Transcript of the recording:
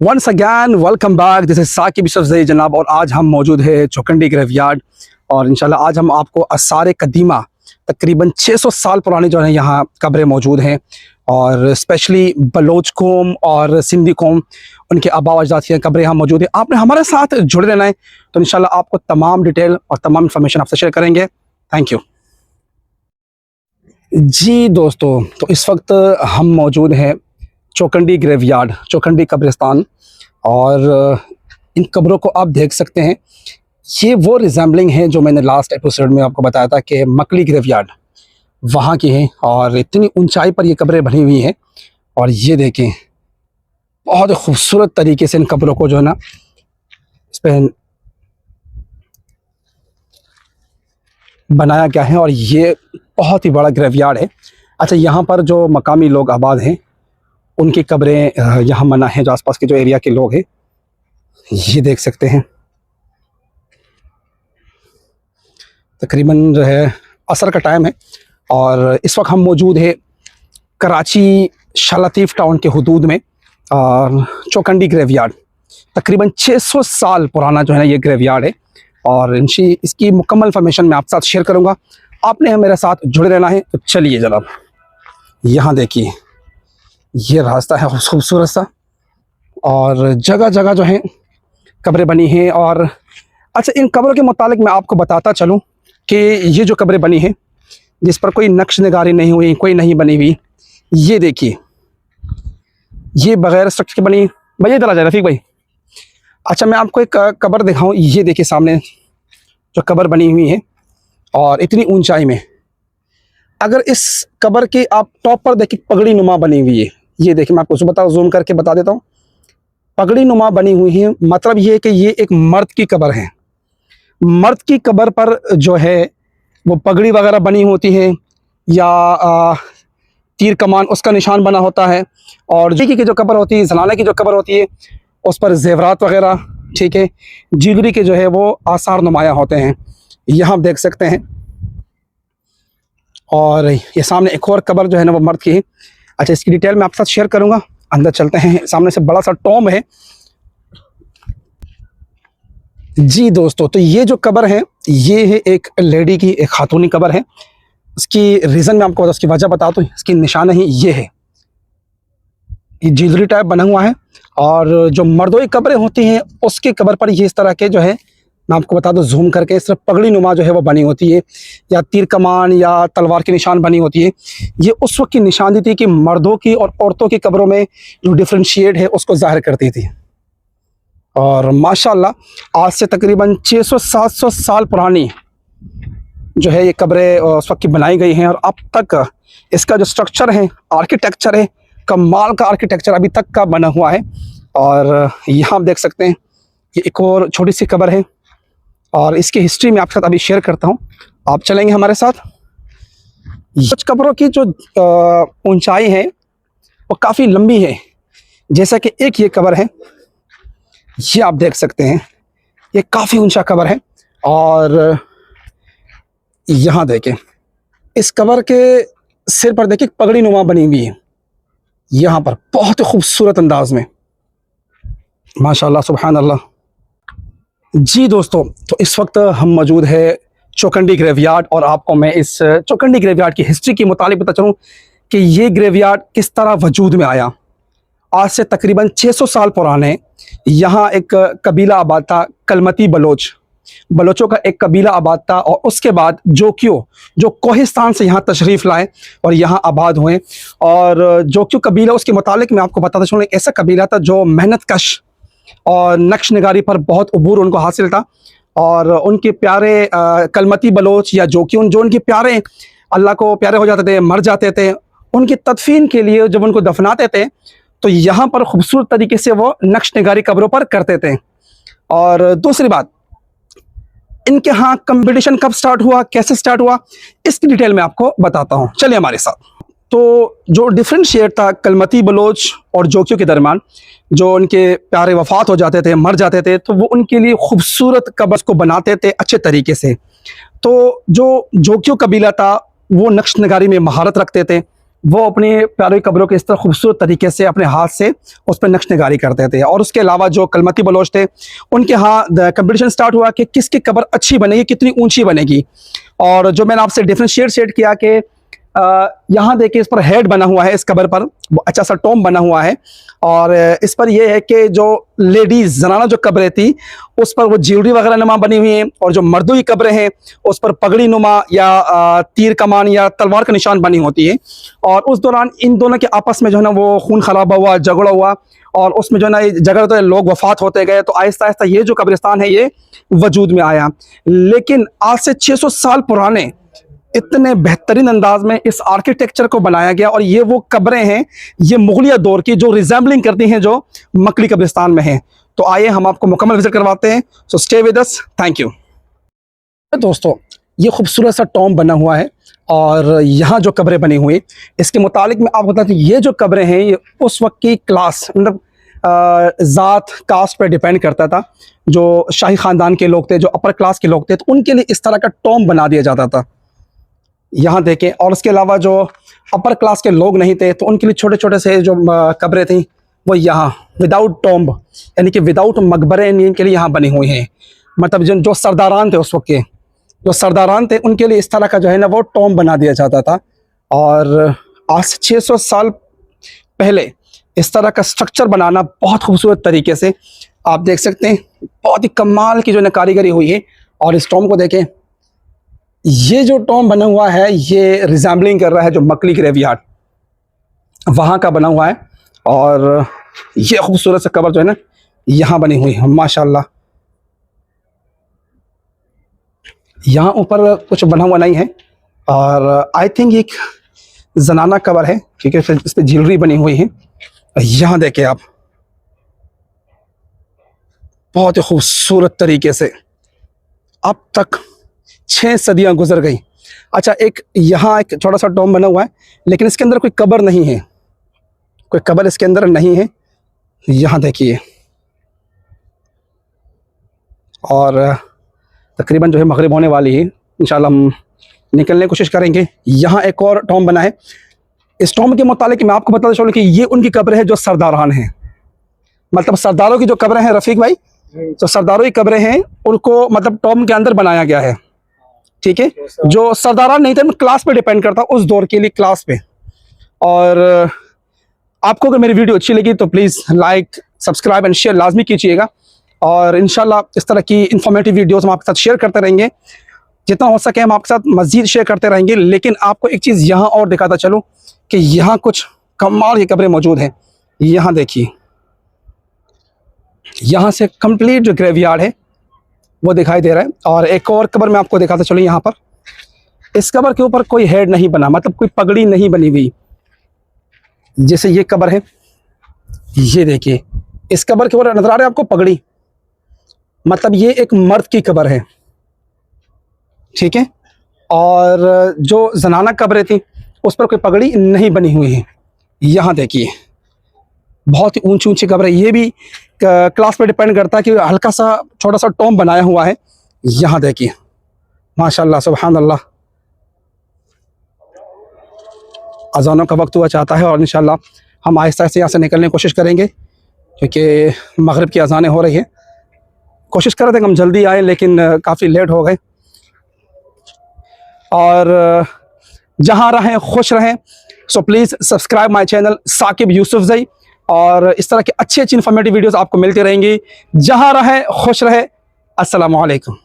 Once again welcome back, this is Saqib Yousafzai जनाब। और आज हम मौजूद है चौकंडी ग्रेवयार्ड। और इंशाल्लाह आज हम आपको आसार कदीमा तकरीबन 600 साल पुरानी जो है यहाँ कब्रें मौजूद हैं। और स्पेशली बलोच कौम और सिंधी कौम, उनके आबा अजदाद की कब्रें यहाँ मौजूद है। आपने हमारे साथ जुड़े रहना है, तो इंशाल्लाह आपको तमाम डिटेल और तमाम इंफॉर्मेशन आपसे शेयर करेंगे। थैंक यू जी दोस्तों। तो इस वक्त हम मौजूद हैं चौकंडी ग्रेवयार्ड, चौकंडी कब्रिस्तान। और इन कब्रों को आप देख सकते हैं, ये वो रिजेंबलिंग है जो मैंने लास्ट एपिसोड में आपको बताया था कि मकली ग्रेवयार्ड वहाँ की है। और इतनी ऊंचाई पर ये कब्रें बनी हुई हैं। और ये देखें, बहुत खूबसूरत तरीके से इन कब्रों को जो है ना इस पर बनाया गया है। और ये बहुत ही बड़ा ग्रेवयार्ड है। अच्छा, यहाँ पर जो मकामी लोग आबाद हैं उनकी कब्रें यहाँ मना है, जो आसपास के जो एरिया के लोग हैं। ये देख सकते हैं, तकरीबन जो है असर का टाइम है। और इस वक्त हम मौजूद है कराची शाह-लतीफ़ टाउन के हुदूद में। और चौकंडी ग्रेवयार्ड तकरीबन 600 साल पुराना जो है ना ये ग्रेवयार्ड है। और इसकी मुकम्मल इंफॉर्मेशन मैं आपके साथ शेयर करूँगा। आपने मेरे साथ जुड़े रहना है। तो चलिए जनाब, यहाँ देखिए, ये रास्ता है खूबसूरत सा। और जगह जगह जो है कब्रें बनी हैं। और अच्छा, इन कब्रों के मुतालिक मैं आपको बताता चलूँ कि ये जो कब्रें बनी हैं, जिस पर कोई नक्श निगारी नहीं हुई, कोई नहीं बनी हुई, ये देखिए, ये बगैर स्ट्रक्चर की बनी। भैया इधर आ जाए रफ़ीक भाई। अच्छा, मैं आपको एक कब्र दिखाऊँ। ये देखिए सामने जो कब्र बनी हुई है, और इतनी ऊंचाई में। अगर इस कब्र के आप टॉप पर देखिए, पगड़ी नुमा बनी हुई है। ये देखिए, मैं आपको बताऊँ, जूम करके बता देता हूँ। पगड़ी नुमा बनी हुई है, मतलब ये है कि ये एक मर्द की कब्र है। मर्द की कब्र पर जो है वो पगड़ी वगैरह बनी होती है, या तीर कमान उसका निशान बना होता है। और की जो कब्र होती है, जनाने की जो कब्र होती है, उस पर जेवरात वगैरह, ठीक है, ज्वेलरी के जो है वो आसार नुमाया होते हैं। यहाँ आप देख सकते हैं। और ये सामने एक और कब्र जो है ना वो मर्द की है। अच्छा, इसकी डिटेल मैं आपके साथ शेयर करूँगा। अंदर चलते हैं। सामने से बड़ा सा टॉम है जी दोस्तों। तो ये जो कब्र है, ये है एक लेडी की, एक खातूनी कब्र है। इसकी रीज़न मैं आपको उसकी वजह बताता हूँ। इसकी निशान ही ये है, ये ज्वेलरी टाइप बना हुआ है। और जो मर्दों कब्रें होती हैं उसकी कब्र पर ये इस तरह के जो है, मैं आपको बता दूं जूम करके, इस तरह पगड़ी नुमा जो है वो बनी होती है, या तीर कमान या तलवार के निशान बनी होती है। ये उस वक्त की निशानी थी कि मर्दों की और औरतों की कब्रों में जो डिफ्रेंशिएट है उसको जाहिर करती थी। और माशाल्लाह आज से तकरीबन 600-700 साल पुरानी जो है ये कब्रें उस वक्त की बनाई गई हैं। और अब तक इसका जो स्ट्रक्चर है, आर्किटेक्चर है, कमाल का आर्किटेक्चर अभी तक का बना हुआ है। और यहाँ आप देख सकते हैं, ये एक और छोटी सी कब्र है। और इसकी हिस्ट्री में आपके साथ अभी शेयर करता हूँ, आप चलेंगे हमारे साथ। कुछ कब्रों की जो ऊंचाई है वो काफ़ी लंबी है। जैसा कि एक ये कब्र है, ये आप देख सकते हैं, ये काफ़ी ऊंचा कब्र है। और यहाँ देखें, इस कब्र के सिर पर देखिए पगड़ी नुमा बनी हुई है, यहाँ पर बहुत ही खूबसूरत अंदाज में, माशाल्लाह, सुभान अल्लाह जी दोस्तों। तो इस वक्त हम मौजूद है चौकंडी ग्रेवयार्ड। और आपको मैं इस चौकंडी ग्रेवयार्ड की हिस्ट्री के मुतालिक बता चलूँ कि ये ग्रेवयार्ड किस तरह वजूद में आया। आज से तकरीबन 600 साल पुराने यहाँ एक कबीला आबाद था, कलमती बलोच। बलोचों का एक कबीला आबाद था। और उसके बाद जोकियो, जो कोहिस्तान से यहाँ तशरीफ़ लाए और यहाँ आबाद हुए। और जोकियो कबीला, उसके मुतालिक मैं आपको बताता चलूँ, एक ऐसा कबीला था जो मेहनत कश और नक्श निगारी पर बहुत अबूर उनको हासिल था। और उनके प्यारे कलमती बलोच या जोकियों, जो उनके प्यारे अल्लाह को प्यारे हो जाते थे, मर जाते थे, उनकी तदफीन के लिए जब उनको दफनाते थे तो यहाँ पर खूबसूरत तरीके से वो नक्श निगारी कब्रों पर करते थे। और दूसरी बात, इनके यहाँ कंपटीशन कब स्टार्ट हुआ, कैसे स्टार्ट हुआ, इसकी डिटेल मैं आपको बताता हूँ। चलिए हमारे साथ। तो जो डिफरेंशिएट था कलमती बलोच और जोकियों के दरमियान, जो उनके प्यारे वफात हो जाते थे, मर जाते थे, तो वो उनके लिए खूबसूरत कब्र को बनाते थे अच्छे तरीके से। तो जो जोकियों कबीला था वो नक्श नगारी में महारत रखते थे। वो अपनी प्यारी कब्रों के इस तरह खूबसूरत तरीके से अपने हाथ से उस पर नक्श निगारी करते थे। और उसके अलावा जो कलमती बलोच थे, उनके यहाँ कंपटीशन स्टार्ट हुआ कि किसकी कब्र अच्छी बनेगी, कितनी ऊंची बनेगी। और जो मैंने आपसे डिफ्रेंशिएट किया कि यहाँ देखिए इस पर हेड बना हुआ है, इस कब्र पर वो अच्छा सा टॉम बना हुआ है। और इस पर यह है कि जो लेडीज़ जनाना जो कब्रें थी उस पर वो ज्वेलरी वगैरह नुमा बनी हुई हैं, और जो मर्दों की कब्रें हैं उस पर पगड़ी नुमा या तीर कमान या तलवार का निशान बनी होती है। और उस दौरान इन दोनों के आपस में जो है ना वो खून खराबा हुआ, झगड़ा हुआ, और उसमें जो है ना झगड़ते लोग वफात होते गए। तो आहिस्ता आहिस्ता ये जो कब्रिस्तान है ये वजूद में आया। लेकिन आज से 600 साल पुराने इतने बेहतरीन अंदाज में इस आर्किटेक्चर को बनाया गया, और ये वो कब्रें हैं ये मुगलिया दौर की जो रिजेंबलिंग करती हैं जो मकली कब्रिस्तान में हैं। तो आइए हम आपको मुकम्मल विजिट करवाते हैं। So stay with us, thank you. दोस्तों, ये खूबसूरत सा टॉम बना हुआ है, और यहाँ जो कब्रें बनी हुई इसके मुतालिक मैं आपको बताता हूँ, ये जो कब्रें हैं ये उस वक्त की क्लास मतलब ज़ात कास्ट पर डिपेंड करता था। जो शाही ख़ानदान के लोग थे, जो अपर क्लास के लोग थे, तो उनके लिए इस तरह का टॉम बना दिया जाता था, यहाँ देखें। और उसके अलावा जो अपर क्लास के लोग नहीं थे तो उनके लिए छोटे छोटे से जो कब्रें थी वो यहाँ विदाउट टॉम्ब यानी कि विदाउट मकबरे इनके लिए यहाँ बनी हुई हैं। मतलब जो सरदारान थे उस वक्त के, जो सरदारान थे उनके लिए इस तरह का जो है ना वो टॉम्ब बना दिया जाता था। और आज से 600 साल पहले इस तरह का स्ट्रक्चर बनाना बहुत खूबसूरत तरीके से आप देख सकते हैं, बहुत ही कमाल की जो है कारीगरी हुई है। और इस टॉम्ब को देखें, ये जो टॉम्ब बना हुआ है ये रिजेंबलिंग कर रहा है जो मकली ग्रेवयार्ड वहाँ का बना हुआ है। और ये खूबसूरत सा कब्र जो है ना यहाँ बनी हुई है माशाल्लाह। यहाँ ऊपर कुछ बना हुआ नहीं है, और आई थिंक एक जनाना कब्र है क्योंकि इस पर ज्वेलरी बनी हुई है। यहाँ देखें आप, बहुत ही खूबसूरत तरीके से अब तक 6 सदियां गुजर गई। अच्छा, एक यहाँ एक छोटा सा टॉम्ब बना हुआ है, लेकिन इसके अंदर कोई कब्र नहीं है, कोई कब्र इसके अंदर नहीं है। यहाँ देखिए, और तकरीबन जो है मगरिब होने वाली है, इंशाल्लाह हम निकलने की कोशिश करेंगे। यहाँ एक और टॉम्ब बना है। इस टॉम्ब के मुतालिक मैं आपको बताता चलूँ कि ये उनकी कब्र है जो सरदारान हैं, मतलब सरदारों की जो कब्रें हैं रफ़ीक भाई, तो सरदारों की कब्रें हैं उनको मतलब टॉम्ब के अंदर बनाया गया है। ठीक है, जो सरदारान नहीं थे, क्लास पे डिपेंड करता उस दौर के लिए, क्लास पे। और आपको अगर मेरी वीडियो अच्छी लगी तो please like, subscribe and share लाजमी कीजिएगा। और इंशाल्लाह इस तरह की इंफॉर्मेटिव वीडियोस हम आपके साथ शेयर करते रहेंगे, जितना हो सके हम आपके साथ मज़ीद शेयर करते रहेंगे। लेकिन आपको एक चीज़ यहाँ और दिखाता चलूँ कि यहाँ कुछ कमाल की कब्रें मौजूद हैं। यहाँ देखिए, यहाँ से कंप्लीट जो ग्रेवयार्ड है वो दिखाई दे रहा है। और एक और कब्र मैं आपको दिखाता चलूँ, यहाँ पर इस कब्र के ऊपर कोई हेड नहीं बना, मतलब कोई पगड़ी नहीं बनी हुई। जैसे ये कब्र है, ये देखिए इस कब्र के ऊपर नजर आ रहा है आपको पगड़ी, मतलब ये एक मर्द की कब्र है। ठीक है, और जो जनाना कब्रें थी उस पर कोई पगड़ी नहीं बनी हुई है। यहाँ देखिए, बहुत ही ऊंची ऊंची कब्र है। ये भी क्लास पर डिपेंड करता है कि हल्का सा छोटा सा टॉम्ब बनाया हुआ है। यहाँ देखिए माशाल्लाह सुभान अल्लाह। अजानों का वक्त हुआ चाहता है, और इंशाल्लाह हम आहिस्ता आहिस्ता यहाँ से निकलने की कोशिश करेंगे क्योंकि मगरिब की अजानें हो रही हैं। कोशिश कर रहे थे कि हम जल्दी आए, लेकिन काफ़ी लेट हो गए। और जहाँ रहें खुश रहें। So please subscribe my channel Saqib Yousafzai, और इस तरह के अच्छी अच्छी इन्फॉर्मेटिव वीडियोस आपको मिलती रहेंगी। जहाँ रहे खुश रहे। अस्सलामु अलैकुम।